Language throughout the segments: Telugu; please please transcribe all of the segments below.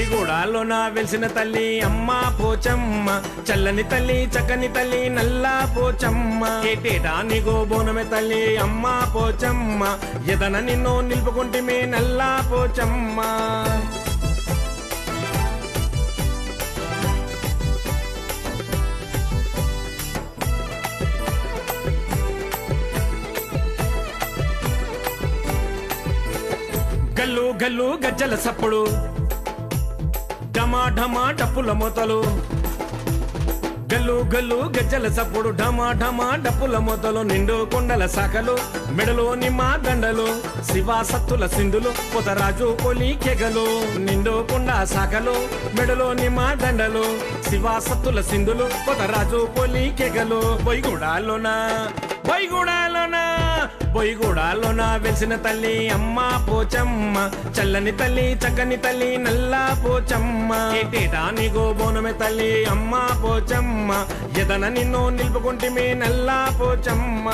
బొయ్యగూడాలోన వెలిసిన తల్లి అమ్మ పోచమ్మ, చల్లని తల్లి చక్కని తల్లి నల్లా పోచమ్మ. ఏటేటా నీగో బోనమే తల్లి అమ్మ పోచమ్మ, ఎదన నిన్ను నిలుపుకుంటిమే నల్లా పోచమ్మ. గల్లు గల్లు గజ్జల సప్పుడు, ఢమా ఢమా డప్పుల మొతలు. గల్లు గల్లు గజ్జల సప్పుడు, ఢమా ఢమా డప్పుల మొతలు. నిండు కొండల శాఖలు, మెడలో నిమ్మ దండలు, శివాసత్తుల సింధులు, పొతరాజు పొలి కెగలు. నిండు కొండ శాఖలు, మెడలో నిమ్మ దండలు, శివాసత్తుల సింధులు, పొతరాజు పొలి కెగలు. బొయ్యగూడాలోన బొయ్యగూడాలోన వెలిసిన తల్లి అమ్మ పోచమ్మ, చల్లని తల్లి చక్కని తల్లి నల్లా పోచమ్మ. ఏటేటా నీగో బోనమే తల్లి అమ్మ పోచమ్మ, ఎదన నిన్ను నిలుపుకుంటిమే నల్లా పోచమ్మ.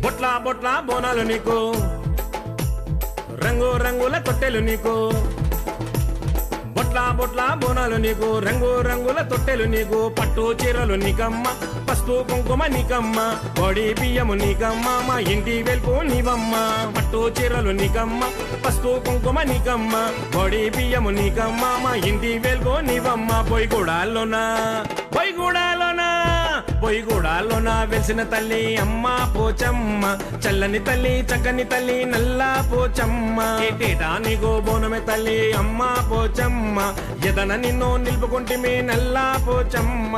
బొట్లా బొట్లా బోనాలు నీకు, రంగు రంగుల తొట్టెలు నీకు. బొట్లా బొట్లా బోనాలు నీకు, రంగు రంగుల తొట్టెలు నీకు. పట్టు చీరలు నీకమ్మ, పసుపు కుంకుమ నీకమ్మ, పొడి బియ్యము నీకమ్మ, మా ఇంటి వెల్పు నీవమ్మ. పట్టు చీరలు నీకమ్మ, పసుపు కుంకుమ నీకమ్మ, పొడి బియ్యము నీకమ్మ, మా ఇంటి వెల్పు నీవమ్మ. బొయ్యగూడాలోన వెలిసిన తల్లి అమ్మ పోచమ్మ, చల్లని తల్లి చక్కని తల్లి నల్లా పోచమ్మ. ఏటేటా నీగో బోనమే తల్లి అమ్మ పోచమ్మ, ఎదన నిన్ను నిలుపుకుంటిమే నల్లా పోచమ్మ.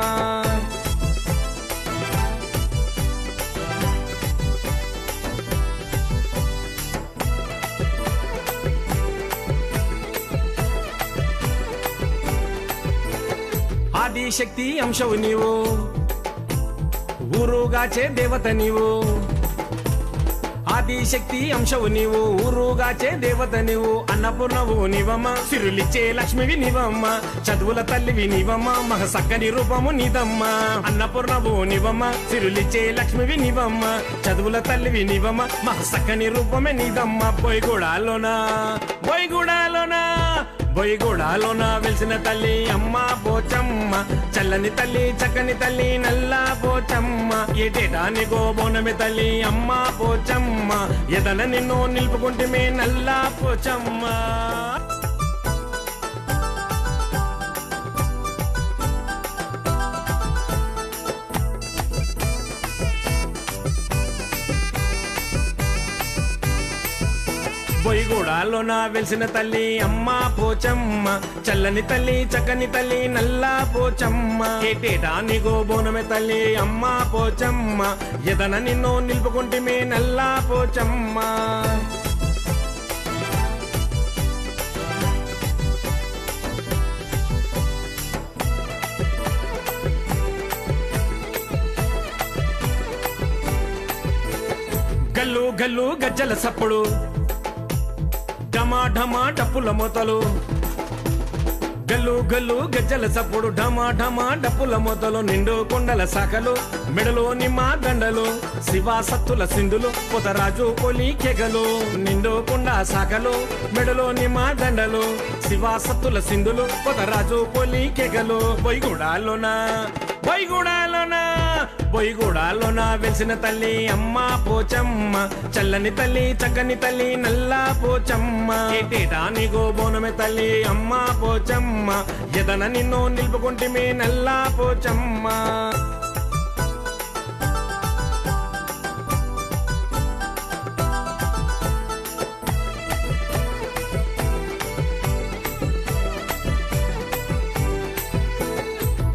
ఆదిశక్తి అంశవు నీవు, ఊరుగాచే దేవత నీవు. ఆదిశక్తి అంశవు నీవు, ఊరుగాచే దేవత నీవు. అన్నపూర్ణవు నీవమ్మ, సిరులిచ్చే లక్ష్మివి నీవమ్మ, చదువుల తల్లివి నీవమ్మ, మగ సక్కని రూపము నీదమ్మ. అన్నపూర్ణవు నీవమ్మ, సిరులిచ్చే లక్ష్మివి నీవమ్మ, చదువుల తల్లివి నీవమ్మ, మగ సక్కని రూపమే నీదమ్మ. బొయ్యగూడాలోన వెలిసిన తల్లి అమ్మ పోచమ్మ, చల్లని తల్లి చక్కని తల్లి నల్లా పోచమ్మ. ఏటేటా నీగో బోనమే తల్లి అమ్మ పోచమ్మ, ఎదన నిన్ను నిలుపుకుంటిమే నల్లా పోచమ్మ. బొయ్యగూడాలోన వెలిసిన తల్లి అమ్మ పోచమ్మ, చల్లని తల్లి చక్కని తల్లి నల్లా పోచమ్మ. ఏటేటా నీగో బోనమే తల్లి అమ్మ పోచమ్మ, ఎదన నిన్ను నిలుపుకుంటిమే నల్లా పోచమ్మ. గల్లు గల్లు గజ్జల సప్పుడు, ఢమా ఢమా డప్పుల మొతలు. గల్లు గల్లు గజ్జల సప్పుడు, ఢమా ఢమా డప్పుల మొతలు. నిండు కొండల శాఖలు, మెడలో నిమ్మ దండలు, శివాసత్తుల సింధులు, పొతరాజు పొలి కెగలు. నిండు కొండ శాఖలు, మెడలో నిమ్మ దండలు, శివాసత్తుల సింధులు, పొతరాజు పొలి కెగలు. బొయ్యగూడాలోన వెలిసిన తల్లి అమ్మ పోచమ్మ, చల్లని తల్లి చక్కని తల్లి నల్లా పోచమ్మ. ఏటేటా నీగో బోనమే తల్లి అమ్మ పోచమ్మ, ఎదన నిన్ను నిలుపుకుంటిమే నల్లా పోచమ్మ.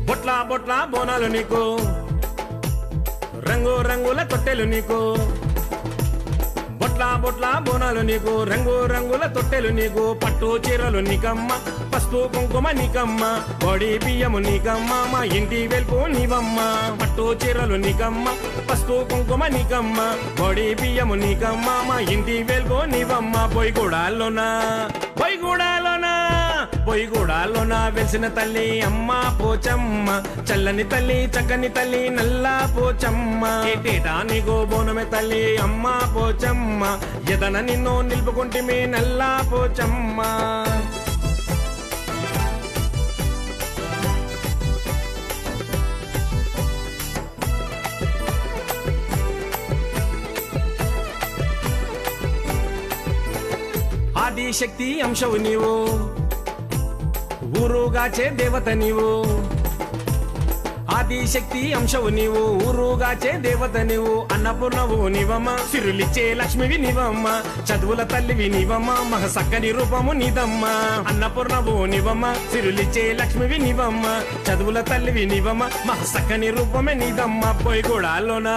బొట్లా బొట్లా బోనాలు నీకు, రంగు రంగుల తొట్టెలు నీకు. బొట్లా బొట్లా బోనాలు నీకు, రంగు రంగుల తొట్టెలు నీకు. పట్టు చీరలు నీకమ్మ, పసుపు కుంకుమ నీకమ్మ, పొడి బియ్యము నీకమ్మ, మా ఇంటి వెల్పు నీవమ్మ. పట్టు చీరలు నీకమ్మ, పసుపు కుంకుమ నీకమ్మ, పొడి బియ్యము నీకమ్మ, మా ఇంటి వెల్పు నీవమ్మ. బొయ్యగూడాలోన బొయ్యగూడాలోన వెలిసిన తల్లి అమ్మ పోచమ్మ, చల్లని తల్లి చక్కని తల్లి నల్లా పోచమ్మ. ఏటేటా నీకో బోనమే తల్లి అమ్మ పోచమ్మ, ఎదన నిన్ను నిలుపుకుంటిమే నల్లా పోచమ్మ. ఆదిశక్తి అంశవు నీవు, ఊరుగాచే దేవత నీవు. ఆదిశక్తి అంశవు నీవు, ఊరుగాచే దేవత నీవు. అన్నపూర్ణవు నీవమ్మ, సిరులిచ్చే లక్ష్మివి నీవమ్మ, చదువుల తల్లివి నీవమ్మ, మహ సక్కని రూపము నీదమ్మ. అన్నపూర్ణవు నీవమ్మ, సిరులిచ్చే లక్ష్మివి నీవమ్మ, చదువుల తల్లివి నీవమ్మ, మహ సక్కని రూపమే నీదమ్మ. బొయ్యగూడాలోనా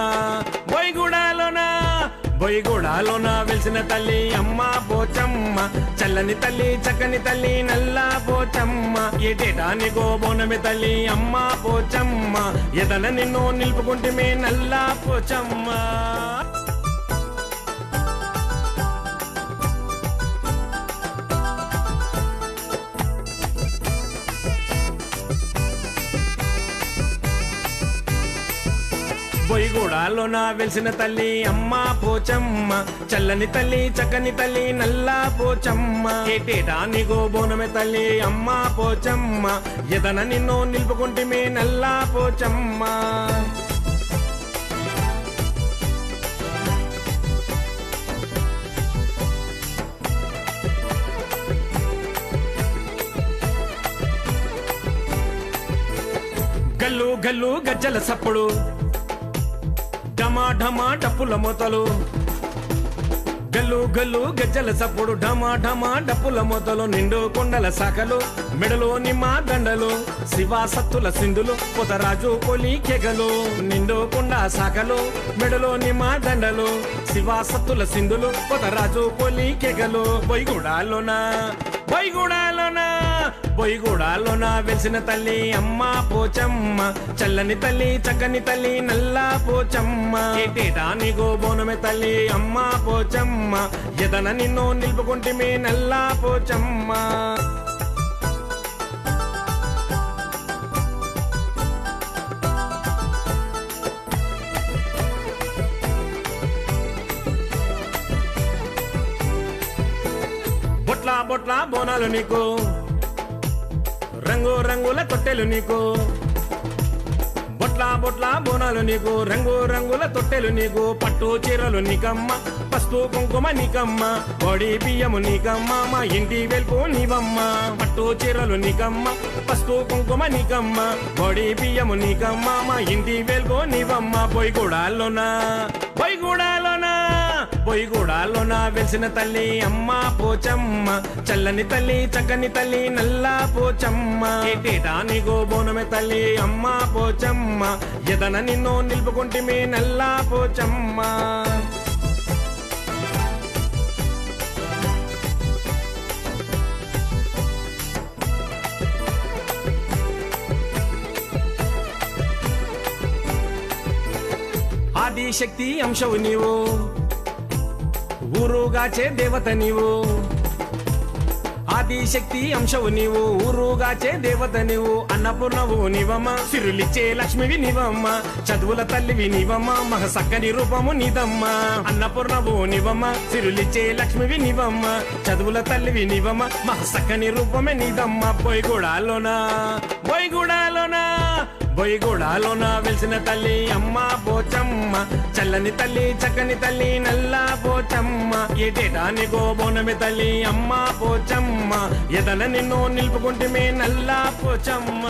బొయ్యగూడాలోన వెలిసిన తల్లి అమ్మ పోచమ్మ, చల్లని తల్లి చక్కని తల్లి నల్లా పోచమ్మ. ఏటేటా నీకో బోనమే తల్లి అమ్మ పోచమ్మ, ఎదన నిన్ను నిలుపుకుంటమే నల్లా పోచమ్మ. బొయ్యగూడాలోన వెలిసిన తల్లి అమ్మ పోచమ్మ, చల్లని తల్లి చక్కని తల్లి నల్లా పోచమ్మ. ఏటేటా నీకో బోనమే తల్లి అమ్మ పోచమ్మ, ఎదన నిన్ను నిలుపుకుంటమే నల్లా పోచమ్మ. గల్లు గల్లు గజ్జల సప్పుడు, ఢమా ఢమా డప్పుల మోతలు. గల్లు గల్లు గజ్జల సప్పుడు, ఢమా ఢమా డప్పుల మోతలు. నిండు కొండల శాఖలు, మెడలో నిమ్మ దండలు, శివా సత్తుల సింధులు, పొతరాజు కొలి కెగలు. నిండు కొండ శాఖలు, మెడలో నిమ్మ దండలు, శివా సత్తుల సింధులు, పొతరాజు కొలి కెగలు. బొయ్యగూడాలోన వెలిసిన తల్లి అమ్మ పోచమ్మ, చల్లని తల్లి చక్కని తల్లి నల్లా పోచమ్మ. ఏటేటా నీకో బోనమే తల్లి అమ్మ పోచమ్మ, ఎదన నిన్ను నిలుపుకుంటమే నల్లా పోచమ్మ. బొట్లా బొట్లా బోనాలు నీకు, రంగు రంగుల తొట్టెలు నీకు. బొట్లా బొట్లా బోనాలు నీకు, రంగు రంగుల తొట్టెలు నీకు. పట్టు చీరలు నీకమ్మ, పసుపు కుంకుమ నీకమ్మ, పొడి బియ్యము నీకమ్మ, మా ఇంటి వెల్పు నీవమ్మ. పట్టు చీరలు నీకమ్మ, పసుపు కుంకుమ నీకమ్మ, పొడి బియ్యము నీకమ్మ, మా ఇంటి వెల్పు నీవమ్మ. బొయ్యగూడాలోన వెలిసిన తల్లి అమ్మ పోచమ్మ, చల్లని తల్లి చక్కని తల్లి నల్లా పోచమ్మ. ఏటేటా నీకో బోనమే తల్లి అమ్మ పోచమ్మ, ఎదన నిన్ను నిలుపుకుంటమే నల్లా పోచమ్మ. ఆదిశక్తి అంశవు నీవు, ఊరుగాచే దేవత నీవు. ఆదిశక్తి అంశవు నీవు, ఊరుగాచే దేవత నీవు. అన్నపూర్ణవు నీవమ్మ, సిరులిచ్చే లక్ష్మివి నీవమ్మ, చదువుల తల్లివి నీవమ్మ, మహ సక్కని రూపము నీదమ్మ. అన్నపూర్ణవు నీవమ్మ, సిరులిచ్చే లక్ష్మివి నీవమ్మ, చదువుల తల్లివి నీవమ్మ, మహ సక్కని రూపమే నీదమ్మ. బొయ్యగూడాలోన వెలిసిన తల్లి అమ్మ పోచమ్మ, చల్లని తల్లి చక్కని తల్లి నల్లా పోచమ్మ. ఏటేటా నీకో బోనమే తల్లి అమ్మ పోచమ్మ, ఎదన నిన్ను నిలుపుకుంటమే నల్లా పోచమ్మ.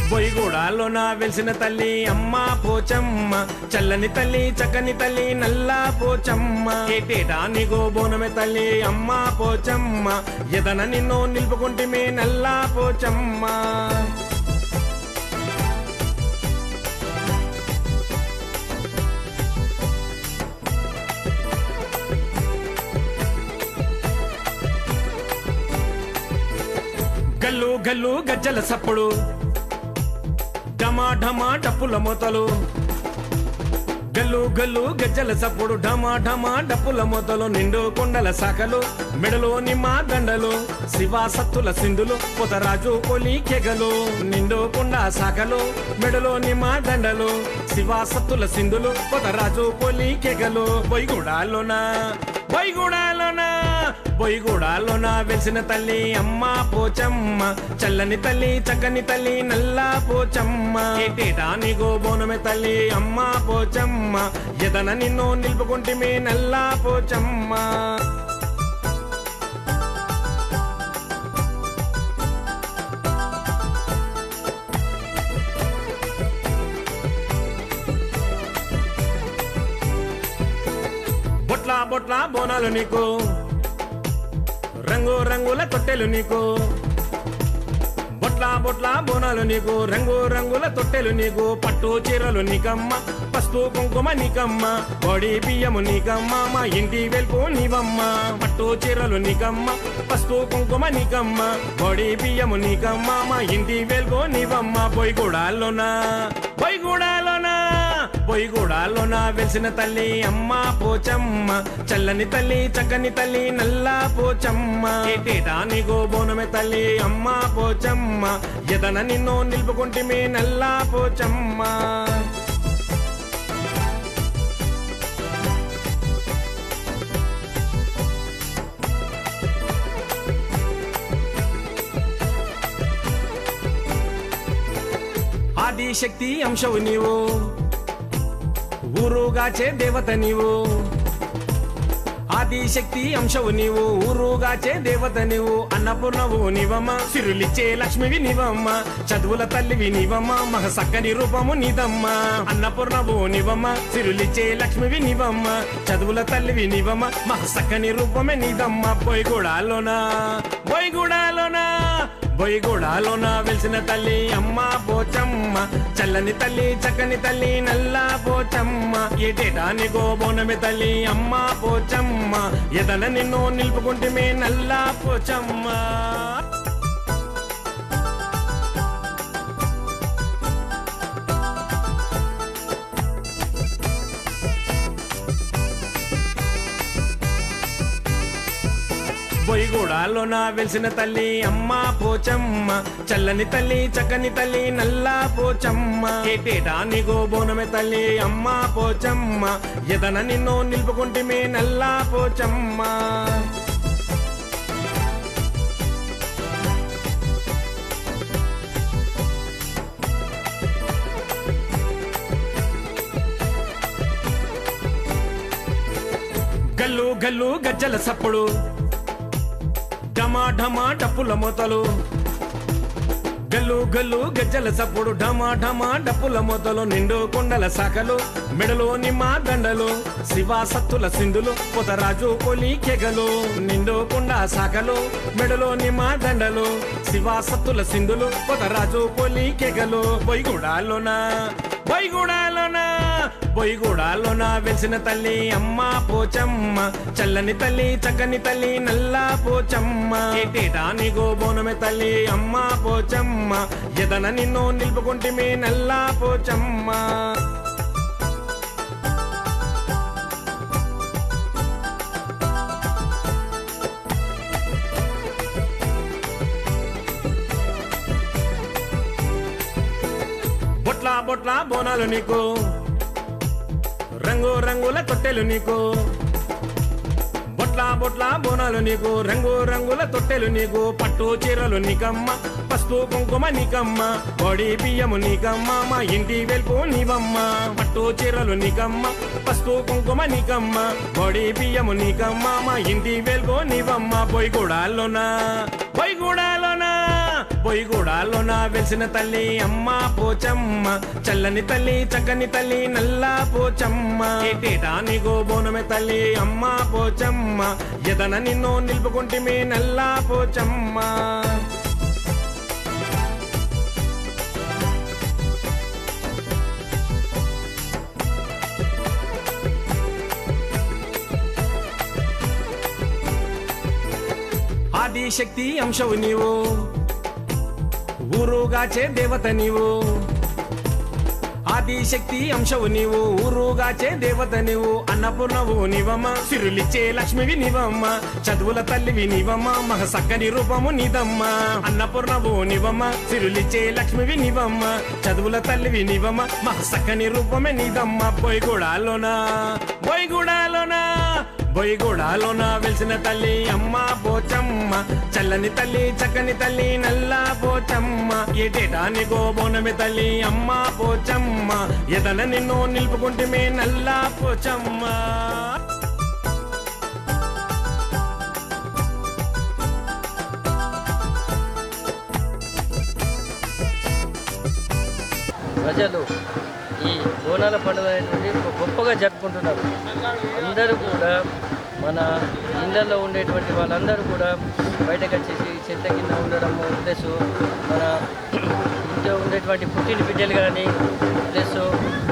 బొయ్యగూడాలోన వెలిసిన తల్లి అమ్మ పోచమ్మ, చల్లని తల్లి చక్కని తల్లి నల్లా పోచమ్మ. ఏటేటా నీకో బోనమే తల్లి అమ్మ పోచమ్మ, ఎదన నిన్ను నిలుపుకుంటమే నల్లా పోచమ్మ. గల్లు గల్లు గజ్జల సప్పుడు, ఢమా ఢమా డప్పుల మొతలు గల్లు గల్లు గజ్జల సప్పుడు ఢమా ఢమా డప్పుల మొతలు నిండు కొండల శాఖలు మెడలో నిమ్మ దండలు శివాసత్తుల సింధులు పొతరాజు పొలి కెగలు నిండు కొండ శాఖలు మెడలో నిమ్మ దండలు శివాసత్తుల సింధులు పొతరాజు పొలి కెగలు బొయ్యగూడాలోన వెలిసిన తల్లి అమ్మ పోచమ్మ చల్లని తల్లి చక్కని తల్లి నల్లా పోచమ్మ ఏటేటా నీగో బోనమే తల్లి అమ్మ పోచమ్మ ఎదన నిన్ను నిలుపుకుంటిమే నల్లా పోచమ్మ బొట్లా బొట్లా బోనాలు నీకు రంగు రంగుల తొట్టెలు నీకు బొట్లా బొట్లా బోనాలు నీకు రంగు రంగుల తొట్టెలు నీకు పట్టు చీరలు నీకమ్మ పసుపు కుంకుమ నీకమ్మ బొడి బియ్యము నీకమ్మ మా ఇంటి వెల్పు నీవమ్మ పట్టు చీరలు నీకమ్మ పసుపు కుంకుమ నీకమ్మ బొడి బియ్యము నీకమ్మ మా ఇంటి వెల్పు నీవమ్మ బొయ్యగూడాలోన వెలిసిన తల్లి అమ్మ పోచమ్మ చల్లని తల్లి చక్కని తల్లి నల్లా పోచమ్మ ఏటేటా నీగో బోనమే తల్లి అమ్మ పోచమ్మ ఎదన నిన్ను నిలుపుకుంటిమే నల్లా పోచమ్మ ఆదిశక్తి అంశవు నీవు ఊరుగాచే దేవత నీవు ఆదిశక్తి అంశవు నీవు ఊరుగాచే దేవత నీవు అన్నపూర్ణవు నీవమ్మ సిరులిచ్చే లక్ష్మివి నీవమ్మ చదువుల తల్లివి నీవమ్మ మగ సక్కని రూపము నీదమ్మ అన్నపూర్ణవు నీవమ్మ సిరులిచ్చే లక్ష్మివి నీవమ్మ చదువుల తల్లివి నీవమ్మ మగ సక్కని రూపమే నీదమ్మ బొయ్యగూడాలోన వెలిసిన తల్లి అమ్మ పోచమ్మ చల్లని తల్లి చక్కని తల్లి నల్లా పోచమ్మ ఏటేటా నీగో బోనమే తల్లి అమ్మ పోచమ్మ ఎదన నిన్ను నిలుపుకుంటిమే నల్లా పోచమ్మ బొయ్యగూడాలోన వెలిసిన తల్లి అమ్మ పోచమ్మ చల్లని తల్లి చక్కని తల్లి నల్లా పోచమ్మ ఏటేటా నీగో బోనమే తల్లి అమ్మ పోచమ్మ ఎదన నిన్ను నిలుపుకుంటిమే నల్లా పోచమ్మ గల్లు గల్లు గజ్జల సప్పుడు ఢమా ఢమా డప్పుల మొతలు గల్లు గల్లు గజ్జల సప్పుడు ఢమా ఢమా డప్పుల మొతలు నిండు కొండల శాఖలు మెడలో నిమ్మ దండలు శివాసత్తుల సింధులు పొతరాజు పొలి కెగలు నిండు కొండ శాఖలు మెడలో నిమ్మ దండలు శివాసత్తుల సింధులు పొతరాజు పొలి కెగలు బొయ్యగూడాలోన వెలిసిన తల్లి అమ్మ పోచమ్మ చల్లని తల్లి చక్కని తల్లి నల్లా పోచమ్మ ఏటేటా నీగో బోనమే తల్లి అమ్మ పోచమ్మ ఎదన నిన్ను నిలుపుకుంటిమే నల్లా పోచమ్మ బొట్లా బొట్లా బోనాలు నీకు రంగు రంగుల తొట్టెలు నీకు బొట్లా బొట్లా బోనాలు నీకు రంగు రంగుల తొట్టెలు నీకు పట్టు చీరలు నీకమ్మ పసుపు కుంకుమ నీకమ్మ బొడి బియ్యము నీకమ్మ మా ఇంటి వెల్పు నీవమ్మ పట్టు చీరలు నీకమ్మ పసుపు కుంకుమ నీకమ్మ బొడి బియ్యము నీకమ్మ మా ఇంటి వెల్పు నీవమ్మ బొయ్యగూడాలోన వెలిసిన తల్లి అమ్మ పోచమ్మ చల్లని తల్లి చక్కని తల్లి నల్లా పోచమ్మ ఏటేటా నీగో బోనమే తల్లి అమ్మ పోచమ్మ ఎదన నిన్ను నిలుపుకుంటిమే నల్లా పోచమ్మ ఆదిశక్తి అంశవు నీవు ఊరుగాచే దేవత నీవు ఆదిశక్తి అంశవు నీవు ఊరుగాచే దేవత నీవు అన్నపూర్ణవు నీవమ్మ సిరులిచ్చే లక్ష్మివి నీవమ్మ చదువుల తల్లివి నీవమ్మ మహ సక్కని రూపము నీదమ్మ అన్నపూర్ణవు నీవమ్మ సిరులిచ్చే లక్ష్మివి నీవమ్మ చదువుల తల్లివి నీవమ్మ మహ సక్కని రూపమే నీదమ్మ బొయ్యగూడాలోన వెలిసిన తల్లి అమ్మ పోచమ్మ చల్లని తల్లి చక్కని తల్లి నల్ల పోచమ్మ ఏటేటా నీకో బోనమే తల్లి అమ్మ పోచమ్మ ఎదన నిన్ను నిలుపుకుంటమే నల్ల పోచమ్మ. ప్రజలు ఈ బోనాల పండుగ అనేటువంటి గొప్పగా జరుపుకుంటున్నారు. అందరూ కూడా మన ఇళ్ళల్లో ఉండేటువంటి వాళ్ళందరూ కూడా బయటకు వచ్చేసి చెట్ల కింద ఉండడము ప్లస్ మన ఇంట్లో ఉండేటువంటి పుట్టిన బిడ్డలు కానీ ప్లస్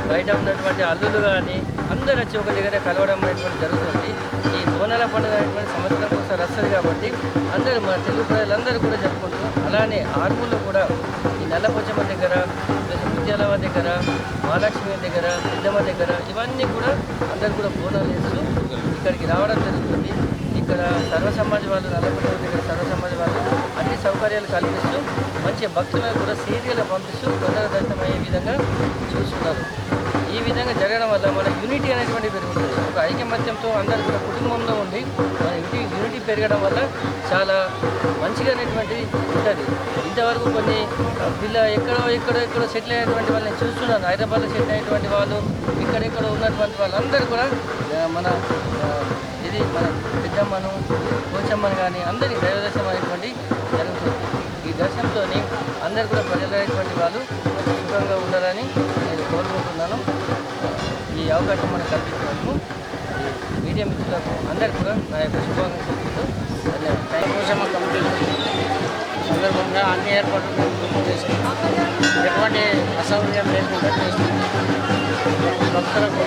బయట ఉన్నటువంటి అల్లులు కానీ అందరూ వచ్చి ఒక దగ్గర కలవడం అనేటువంటి జరుగుతుంది. ఈ బోనాల పండుగ అనేటువంటి సంవత్సరం కోసం వస్తుంది కాబట్టి అందరూ మన తెలుగు ప్రజలందరూ కూడా జరుపుకుంటున్నారు. అలానే ఆర్మూలో కూడా ఈ నల్లపోచమ్మ దగ్గర ప్లస్ ముత్యాలమ్మ దగ్గర మహాలక్ష్మి దగ్గర పెద్దమ్మ దగ్గర ఇవన్నీ కూడా అందరూ కూడా బోనాలు వేస్తూ ఇక్కడికి రావడం జరుగుతుంది. ఇక్కడ సర్వ సమాజ్ వాళ్ళు నల్లపోచమ్మ దగ్గర సర్వ సమాజ్ వాళ్ళు అన్ని సౌకర్యాలు కల్పిస్తూ మంచి భక్తులను కూడా సీరియల్గా పంపిస్తూ తొందరగా దర్శనమయ్యే విధంగా చూస్తున్నారు. ఈ విధంగా జరగడం వల్ల మన యూనిటీ అనేటువంటి పెరుగుతుంది. ఒక ఐకమత్యంతో అందరూ కూడా కుటుంబంలో ఉండి మన యూనిటీ పెరగడం వల్ల చాలా మంచిగా అనేటువంటిది ఉంటుంది. ఇంతవరకు కొన్ని ఎక్కడో సెటిల్ అయినటువంటి వాళ్ళని చూస్తున్నాను. హైదరాబాద్లో సెటిల్ అయినటువంటి వాళ్ళు ఇక్కడెక్కడ ఉన్నటువంటి వాళ్ళందరూ కూడా మన పెద్దమ్మను పోచమ్మను కానీ అందరికీ దైవ దర్శనం అనేటువంటి జరుగుతుంది. ఈ దర్శనంతో అందరూ కూడా ప్రజలైనటువంటి వాళ్ళు సుఖంగా ఉండాలని నేను కోరుకుంటున్నాను. ఈ అవకాశం మనకు కల్పించినందుకు మీడియా మిత్రులకు అందరికీ కూడా నా యొక్క శుభాకాంక్షలు పోచమ్మ కమిటీ సందర్భంగా అన్ని ఏర్పాట్లు మేము చేసుకున్నాం. ఎటువంటి అసౌకర్యం లేకుండా చేస్తున్నాం. భక్తులకు